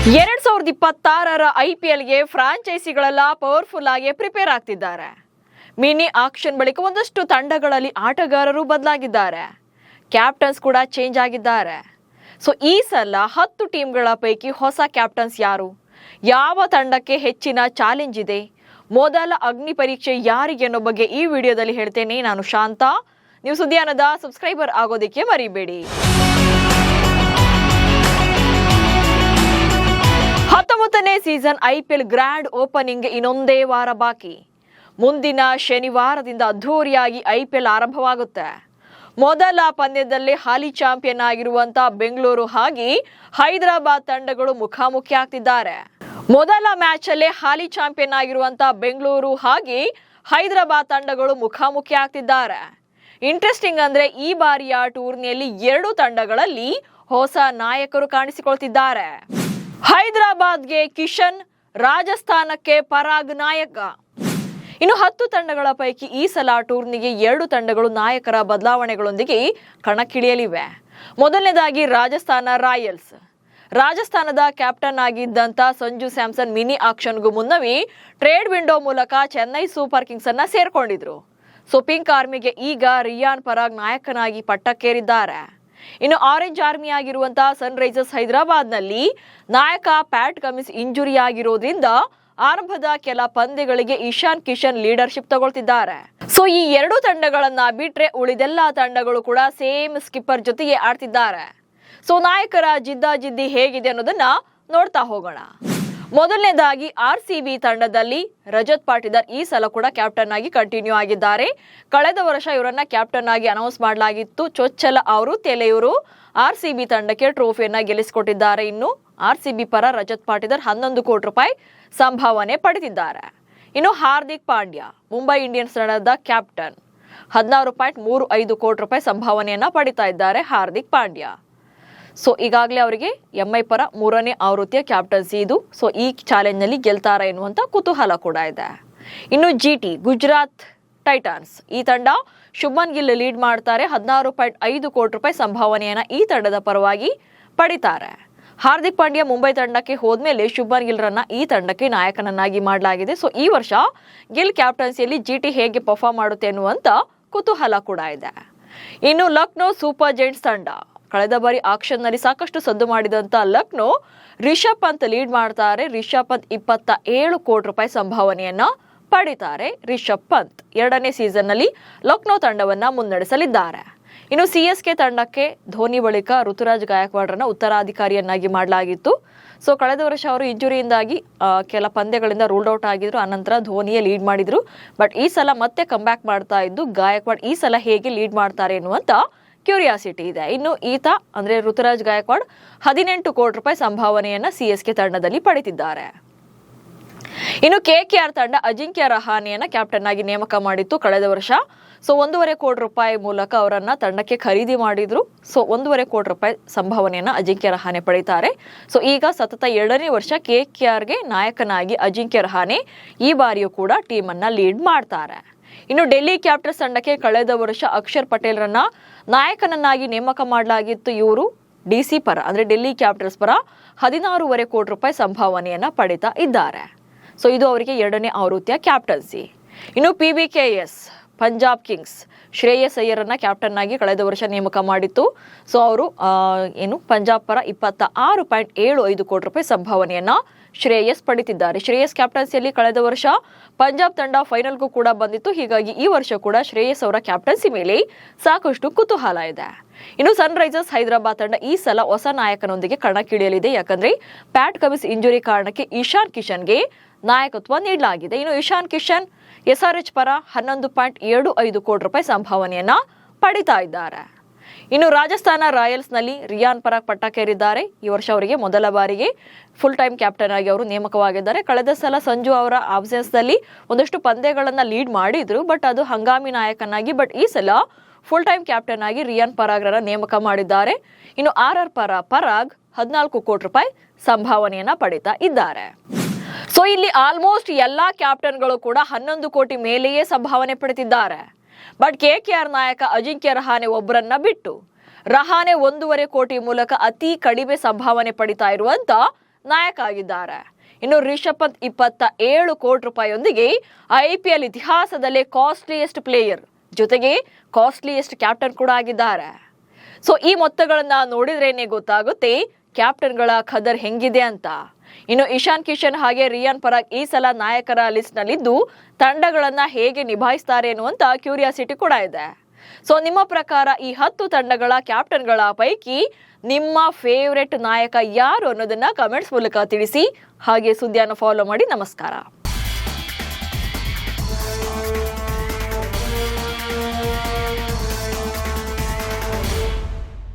2026ರ IPLಗೆ ಫ್ರಾಂಚೈಸಿಗಳೆಲ್ಲ powerful ಆಗಿ prepare ಆಗ್ತಿದ್ದಾರೆ. Mini action ಬಳಿಕ ಒಂದಷ್ಟು ತಂಡಗಳಲ್ಲಿ ಆಟಗಾರರು ಬದಲಾಗಿದ್ದಾರೆ. ಕ್ಯಾಪ್ಟನ್ಸ್ ಕೂಡ ಚೇಂಜ್ ಆಗಿದ್ದಾರೆ. ಸೊ ಈ ಸಲ 10 ಟೀಮ್ಗಳ ಪೈಕಿ ಹೊಸ ಕ್ಯಾಪ್ಟನ್ಸ್ ಯಾರು, ಯಾವ ತಂಡಕ್ಕೆ ಹೆಚ್ಚಿನ ಚಾಲೆಂಜ್ ಇದೆ, ಮೊದಲ ಅಗ್ನಿ ಪರೀಕ್ಷೆ ಯಾರಿಗೆ ಅನ್ನೋ ಬಗ್ಗೆ ಈ ವಿಡಿಯೋದಲ್ಲಿ ಹೇಳ್ತೇನೆ. ನಾನು ಶಾಂತ. ನೀವು ಸುದ್ದಿಯಾನದ ಸಬ್ಸ್ಕ್ರೈಬರ್ ಆಗೋದಕ್ಕೆ ಮರಿಬೇಡಿ. 19ನೇ ಸೀಸನ್ IPL ಗ್ರ್ಯಾಂಡ್ ಓಪನಿಂಗ್ ಇನ್ನೊಂದೇ ವಾರ ಬಾಕಿ. ಮುಂದಿನ ಶನಿವಾರದಿಂದ ಅದ್ಧೂರಿಯಾಗಿ IPL ಆರಂಭವಾಗುತ್ತೆ. ಮೊದಲ ಪಂದ್ಯದಲ್ಲಿ ಹಾಲಿ ಚಾಂಪಿಯನ್ ಆಗಿರುವಂತಹ ಬೆಂಗಳೂರು ಹಾಗೆ ಹೈದರಾಬಾದ್ ತಂಡಗಳು ಮುಖಾಮುಖಿ ಆಗ್ತಿದ್ದಾರೆ. ಮೊದಲ ಮ್ಯಾಚ್ ಅಲ್ಲೇ ಹಾಲಿ ಚಾಂಪಿಯನ್ ಆಗಿರುವಂತಹ ಬೆಂಗಳೂರು ಹಾಗೆ ಹೈದರಾಬಾದ್ ತಂಡಗಳು ಮುಖಾಮುಖಿ ಆಗ್ತಿದ್ದಾರೆ. ಇಂಟ್ರೆಸ್ಟಿಂಗ್ ಅಂದ್ರೆ ಈ ಬಾರಿಯ ಟೂರ್ನಿಯಲ್ಲಿ 2 ತಂಡಗಳಲ್ಲಿ ಹೊಸ ನಾಯಕರು ಕಾಣಿಸಿಕೊಳ್ತಿದ್ದಾರೆ. ಹೈದರಾಬಾದ್ಗೆ ಕಿಶನ್, ರಾಜಸ್ಥಾನಕ್ಕೆ ಪರಾಗ್ ನಾಯಕ. ಇನ್ನು 10 ತಂಡಗಳ ಪೈಕಿ ಈ ಸಲ ಟೂರ್ನಿಗೆ 2 ತಂಡಗಳು ನಾಯಕರ ಬದಲಾವಣೆಗಳೊಂದಿಗೆ ಕಣಕ್ಕಿಳಿಯಲಿವೆ. ಮೊದಲನೇದಾಗಿ ರಾಜಸ್ಥಾನ ರಾಯಲ್ಸ್. ರಾಜಸ್ಥಾನದ ಕ್ಯಾಪ್ಟನ್ ಆಗಿದ್ದಂತ ಸಂಜು ಸ್ಯಾಮ್ಸನ್ ಮಿನಿ ಆಕ್ಷನ್ಗೂ ಮುನ್ನವೇ ಟ್ರೇಡ್ ವಿಂಡೋ ಮೂಲಕ ಚೆನ್ನೈ ಸೂಪರ್ ಕಿಂಗ್ಸ್ ಅನ್ನ ಸೇರ್ಕೊಂಡಿದ್ರು. ಸೊ ಪಿಂಕ್ ಆರ್ಮಿಗೆ ಈಗ ರಿಯಾನ್ ಪರಾಗ್ ನಾಯಕನಾಗಿ ಪಟ್ಟಕ್ಕೇರಿದ್ದಾರೆ. ಇನ್ನು ಆರೆಂಜ್ ಆರ್ಮಿ ಆಗಿರುವಂತಹ ಸನ್ ರೈಸರ್ಸ್ ಹೈದರಾಬಾದ್ ನಲ್ಲಿ ನಾಯಕ ಪ್ಯಾಟ್ ಕಮಿನ್ಸ್ ಇಂಜುರಿ ಆಗಿರೋದ್ರಿಂದ ಆರಂಭದ ಕೆಲ ಪಂದ್ಯಗಳಿಗೆ ಇಶಾನ್ ಕಿಶನ್ ಲೀಡರ್ಶಿಪ್ ತಗೊಳ್ತಿದ್ದಾರೆ. ಸೊ ಈ 2 ತಂಡಗಳನ್ನ ಬಿಟ್ರೆ ಉಳಿದೆಲ್ಲ ತಂಡಗಳು ಕೂಡ ಸೇಮ್ ಸ್ಕಿಪ್ಪರ್ ಜೊತೆಗೆ ಆಡ್ತಿದ್ದಾರೆ. ಸೊ ನಾಯಕರ ಜಿದ್ದಾಜಿದ್ದಿ ಹೇಗಿದೆ ಅನ್ನೋದನ್ನ ನೋಡ್ತಾ ಹೋಗೋಣ. ಮೊದಲನೇದಾಗಿ RCB ತಂಡದಲ್ಲಿ ರಜತ್ ಪಾಟಿದಾರ್ ಈ ಸಲ ಕೂಡ ಕ್ಯಾಪ್ಟನ್ ಆಗಿ ಕಂಟಿನ್ಯೂ ಆಗಿದ್ದಾರೆ. ಕಳೆದ ವರ್ಷ ಇವರನ್ನ ಕ್ಯಾಪ್ಟನ್ ಆಗಿ ಅನೌನ್ಸ್ ಮಾಡಲಾಗಿತ್ತು. ಚೊಚ್ಚಲ ಆವೃತ್ತಿಯಲ್ಲಿ ಇವರು RCB ತಂಡಕ್ಕೆ ಟ್ರೋಫಿಯನ್ನ ಗೆಲ್ಲಿಸಿಕೊಟ್ಟಿದ್ದಾರೆ. ಇನ್ನು RCB ಪರ ರಜತ್ ಪಾಟಿದಾರ್ 11 ಕೋಟಿ ರೂಪಾಯಿ ಸಂಭಾವನೆ ಪಡೆದಿದ್ದಾರೆ. ಇನ್ನು ಹಾರ್ದಿಕ್ ಪಾಂಡ್ಯ ಮುಂಬೈ ಇಂಡಿಯನ್ಸ್ ತಂಡದ ಕ್ಯಾಪ್ಟನ್ 16.35 ಕೋಟಿ ರೂಪಾಯಿ ಸಂಭಾವನೆಯನ್ನ ಪಡಿತಾ ಇದ್ದಾರೆ ಹಾರ್ದಿಕ್ ಪಾಂಡ್ಯ. ಸೊ ಈಗಾಗಲೇ ಅವರಿಗೆ MI ಪರ 3ನೇ ಆವೃತ್ತಿಯ ಕ್ಯಾಪ್ಟನ್ಸಿ ಇದು. ಸೊ ಈ ಚಾಲೆಂಜ್ ನಲ್ಲಿ ಗೆಲ್ತಾರ ಎನ್ನುವಂತ ಕುತೂಹಲ ಕೂಡ ಇದೆ. ಇನ್ನು GT ಗುಜರಾತ್ ಟೈಟಾನ್ಸ್ ಈ ತಂಡ ಶುಭ್ಮನ್ ಗಿಲ್ ಲೀಡ್ ಮಾಡ್ತಾರೆ. 16.5 ಕೋಟಿ ರೂಪಾಯಿ ಸಂಭಾವನೆಯನ್ನ ಈ ತಂಡದ ಪರವಾಗಿ ಪಡಿತಾರೆ. ಹಾರ್ದಿಕ್ ಪಾಂಡ್ಯ ಮುಂಬೈ ತಂಡಕ್ಕೆ ಹೋದ್ಮೇಲೆ ಶುಭ್ಮನ್ ಗಿಲ್ ರನ್ನ ಈ ತಂಡಕ್ಕೆ ನಾಯಕನನ್ನಾಗಿ ಮಾಡಲಾಗಿದೆ. ಸೊ ಈ ವರ್ಷ ಗಿಲ್ ಕ್ಯಾಪ್ಟನ್ಸಿಯಲ್ಲಿ GT ಹೇಗೆ ಪರ್ಫಾರ್ಮ್ ಮಾಡುತ್ತೆ ಅನ್ನುವಂತ ಕುತೂಹಲ ಕೂಡ ಇದೆ. ಇನ್ನು ಲಕ್ನೋ ಸೂಪರ್ ಜೈಂಟ್ಸ್ ತಂಡ ಕಳೆದ ಬಾರಿ ಆಕ್ಷನ್ ನಲ್ಲಿ ಸಾಕಷ್ಟು ಸದ್ದು ಮಾಡಿದಂತ ಲಕ್ನೋ ರಿಷಬ್ ಪಂತ್ ಲೀಡ್ ಮಾಡ್ತಾರೆ. ರಿಷಬ್ ಪಂತ್ 27 ಕೋಟಿ ರೂಪಾಯಿ ಸಂಭಾವನೆಯನ್ನ ಪಡಿತಾರೆ. ರಿಷಬ್ ಪಂತ್ 2ನೇ ಸೀಸನ್ ನಲ್ಲಿ ಲಕ್ನೋ ತಂಡವನ್ನ ಮುನ್ನಡೆಸಲಿದ್ದಾರೆ. ಇನ್ನು CSK ತಂಡಕ್ಕೆ ಧೋನಿ ಬಳಿಕ ಋತುರಾಜ್ ಗಾಯಕ್ವಾಡ್ರನ್ನ ಉತ್ತರಾಧಿಕಾರಿಯನ್ನಾಗಿ ಮಾಡಲಾಗಿತ್ತು. ಸೊ ಕಳೆದ ವರ್ಷ ಅವರು ಇಂಜುರಿಯಿಂದಾಗಿ ಕೆಲ ಪಂದ್ಯಗಳಿಂದ ರೂಲ್ಡ್ ಔಟ್ ಆಗಿದ್ರು. ಆನಂತರ ಧೋನಿಯೇ ಲೀಡ್ ಮಾಡಿದ್ರು. ಬಟ್ ಈ ಸಲ ಮತ್ತೆ ಕಮ್ಬ್ಯಾಕ್ ಮಾಡ್ತಾ ಇದ್ದು ಗಾಯಕ್ವಾಡ್ ಈ ಸಲ ಹೇಗೆ ಲೀಡ್ ಮಾಡ್ತಾರೆ ಎನ್ನುವಂತ ಕ್ಯೂರಿಯಾಸಿಟಿ ಇದೆ. ಇನ್ನು ಈತ ಅಂದ್ರೆ ಋತುರಾಜ್ ಗಾಯಕ್ವಾಡ್ 18 ಕೋಟಿ ರೂಪಾಯಿ ಸಂಭಾವನೆಯನ್ನ CSK ತಂಡದಲ್ಲಿ ಪಡೆದಿದ್ದಾರೆ. ಇನ್ನು KKR ತಂಡ ಅಜಿಂಕ್ಯ ರಹಾನೆಯನ್ನ ಕ್ಯಾಪ್ಟನ್ ಆಗಿ ನೇಮಕ ಮಾಡಿತ್ತು ಕಳೆದ ವರ್ಷ. ಸೊ 1.5 ಕೋಟಿ ರೂಪಾಯಿ ಮೂಲಕ ಅವರನ್ನ ತಂಡಕ್ಕೆ ಖರೀದಿ ಮಾಡಿದ್ರು. ಸೊ 1.5 ಕೋಟಿ ರೂಪಾಯಿ ಸಂಭಾವನೆಯನ್ನ ಅಜಿಂಕ್ಯ ರಹಾನೆ ಪಡಿತಾರೆ. ಸೊ ಈಗ ಸತತ 2ನೇ ವರ್ಷ KKRಗೆ ನಾಯಕನಾಗಿ ಅಜಿಂಕ್ಯ ರಹಾನೆ ಈ ಬಾರಿಯೂ ಕೂಡ ಟೀಮ್ ಅನ್ನ ಲೀಡ್ ಮಾಡ್ತಾರೆ. ಇನ್ನು ಡೆಲ್ಲಿ ಕ್ಯಾಪಿಟಲ್ಸ್ ತಂಡಕ್ಕೆ ಕಳೆದ ವರ್ಷ ಅಕ್ಷರ್ ಪಟೇಲ್ ರನ್ನ ನಾಯಕನನ್ನಾಗಿ ನೇಮಕ ಮಾಡಲಾಗಿತ್ತು. ಇವರು DC ಪರ ಅಂದ್ರೆ ಡೆಲ್ಲಿ ಕ್ಯಾಪಿಟಲ್ಸ್ ಪರ 16.5 ಕೋಟಿ ರೂಪಾಯಿ ಸಂಭಾವನೆಯನ್ನ ಪಡಿತಾ ಇದ್ದಾರೆ. ಸೊ ಇದು ಅವರಿಗೆ 2ನೇ ಆವೃತ್ತಿಯ ಕ್ಯಾಪ್ಟನ್ಸಿ. ಇನ್ನು PBKS ಪಂಜಾಬ್ ಕಿಂಗ್ಸ್ ಶ್ರೇಯಸ್ ಅಯ್ಯರ್ ಅನ್ನ ಕ್ಯಾಪ್ಟನ್ ಆಗಿ ಕಳೆದ ವರ್ಷ ನೇಮಕ ಮಾಡಿತ್ತು. ಸೊ ಅವರು ಪಂಜಾಬ್ ಪರ 26.75 ಕೋಟಿ ರೂಪಾಯಿ ಸಂಭಾವನೆಯನ್ನ ಶ್ರೇಯಸ್ ಪಡಿತಿದ್ದಾರೆ. ಶ್ರೇಯಸ್ ಕ್ಯಾಪ್ಟನ್ಸಿಯಲ್ಲಿ ಕಳೆದ ವರ್ಷ ಪಂಜಾಬ್ ತಂಡ ಫೈನಲ್ಗೂ ಕೂಡ ಬಂದಿತ್ತು. ಹೀಗಾಗಿ ಈ ವರ್ಷ ಕೂಡ ಶ್ರೇಯಸ್ ಅವರ ಕ್ಯಾಪ್ಟನ್ಸಿ ಮೇಲೆ ಸಾಕಷ್ಟು ಕುತೂಹಲ ಇದೆ. ಇನ್ನು ಸನ್ ರೈಸರ್ಸ್ ಹೈದರಾಬಾದ್ ತಂಡ ಈ ಸಲ ಹೊಸ ನಾಯಕನೊಂದಿಗೆ ಕಣಕ್ಕಿಳಿಯಲಿದೆ. ಯಾಕಂದ್ರೆ ಪ್ಯಾಟ್ ಕಮಿನ್ಸ್ ಇಂಜುರಿ ಕಾರಣಕ್ಕೆ ಇಶಾನ್ ಕಿಶನ್ಗೆ ನಾಯಕತ್ವ ನೀಡಲಾಗಿದೆ. ಇನ್ನು ಇಶಾನ್ ಕಿಶನ್ SRH ಪರ 11.75 ಕೋಟಿ ರೂಪಾಯಿ ಸಂಭಾವನೆಯನ್ನ ಪಡಿತಾ ಇದ್ದಾರೆ. ಇನ್ನು ರಾಜಸ್ಥಾನ ರಾಯಲ್ಸ್ ನಲ್ಲಿ ರಿಯಾನ್ ಪರಾಗ್ ಪಟ್ಟಕ್ಕೇರಿದ್ದಾರೆ. ಈ ವರ್ಷ ಅವರಿಗೆ ಮೊದಲ ಬಾರಿಗೆ ಫುಲ್ ಟೈಮ್ ಕ್ಯಾಪ್ಟನ್ ಆಗಿ ಅವರು ನೇಮಕವಾಗಿದ್ದಾರೆ. ಕಳೆದ ಸಲ ಸಂಜು ಅವರ ಆಬ್ಸೆನ್ಸ್ ನಲ್ಲಿ ಒಂದಷ್ಟು ಪಂದ್ಯಗಳನ್ನ ಲೀಡ್ ಮಾಡಿದ್ರು. ಬಟ್ ಅದು ಹಂಗಾಮಿ ನಾಯಕನಾಗಿ. ಬಟ್ ಈ ಸಲ ಫುಲ್ ಟೈಮ್ ಕ್ಯಾಪ್ಟನ್ ಆಗಿ ರಿಯಾನ್ ಪರಾಗ್ ರನ್ನ ನೇಮಕ ಮಾಡಿದ್ದಾರೆ. ಇನ್ನು RR ಪರಾಗ್ 14 ಕೋಟಿ ರೂಪಾಯಿ ಸಂಭಾವನೆಯನ್ನ ಪಡಿತಾ ಇದ್ದಾರೆ. ಸೊ ಇಲ್ಲಿ ಆಲ್ಮೋಸ್ಟ್ ಎಲ್ಲಾ ಕ್ಯಾಪ್ಟನ್ಗಳು ಕೂಡ 11 ಕೋಟಿ ಮೇಲೆಯೇ ಸಂಭಾವನೆ ಪಡೆದಿದ್ದಾರೆ. ಬಟ್ KKR ನಾಯಕ ಅಜಿಂಕ್ಯ ರಹಾನೆ ಒಬ್ಬರನ್ನ ಬಿಟ್ಟು ರಹಾನೆ 1.5 ಕೋಟಿ ಮೂಲಕ ಅತಿ ಕಡಿಮೆ ಸಂಭಾವನೆ ಪಡಿತಾ ಇರುವಂತ ನಾಯಕ ಆಗಿದ್ದಾರೆ. ಇನ್ನು ರಿಷಬ್ ಪಂತ್ 27 ಕೋಟಿ ರೂಪಾಯಿಯೊಂದಿಗೆ IPL ಇತಿಹಾಸದಲ್ಲೇ ಕಾಸ್ಟ್ಲಿಯೆಸ್ಟ್ ಪ್ಲೇಯರ್ ಜೊತೆಗೆ ಕಾಸ್ಟ್ಲಿಯೆಸ್ಟ್ ಕ್ಯಾಪ್ಟನ್ ಕೂಡ ಆಗಿದ್ದಾರೆ. ಸೊ ಈ ಮೊತ್ತಗಳನ್ನ ನೋಡಿದ್ರೇನೆ ಗೊತ್ತಾಗುತ್ತೆ ಕ್ಯಾಪ್ಟನ್ಗಳ ಖದರ್ ಹೆಂಗಿದೆ ಅಂತ. ಇನ್ನು ಇಶಾನ್ ಕಿಶನ್ ಹಾಗೆ ರಿಯಾನ್ ಪರಾಗ್ ಈ ಸಲ ನಾಯಕರ ಲಿಸ್ಟ್ ನಲ್ಲಿದ್ದು ತಂಡಗಳನ್ನ ಹೇಗೆ ನಿಭಾಯಿಸ್ತಾರೆ ಅನ್ನುವಂತ ಕ್ಯೂರಿಯಾಸಿಟಿ ಕೂಡ ಇದೆ. ಸೊ ನಿಮ್ಮ ಪ್ರಕಾರ ಈ 10 ತಂಡಗಳ ಕ್ಯಾಪ್ಟನ್ಗಳ ಪೈಕಿ ನಿಮ್ಮ ಫೇವರೆಟ್ ನಾಯಕ ಯಾರು ಅನ್ನೋದನ್ನ ಕಮೆಂಟ್ಸ್ ಮೂಲಕ ತಿಳಿಸಿ. ಹಾಗೆ ಸುದ್ದಿಯನ್ನು ಫಾಲೋ ಮಾಡಿ. ನಮಸ್ಕಾರ.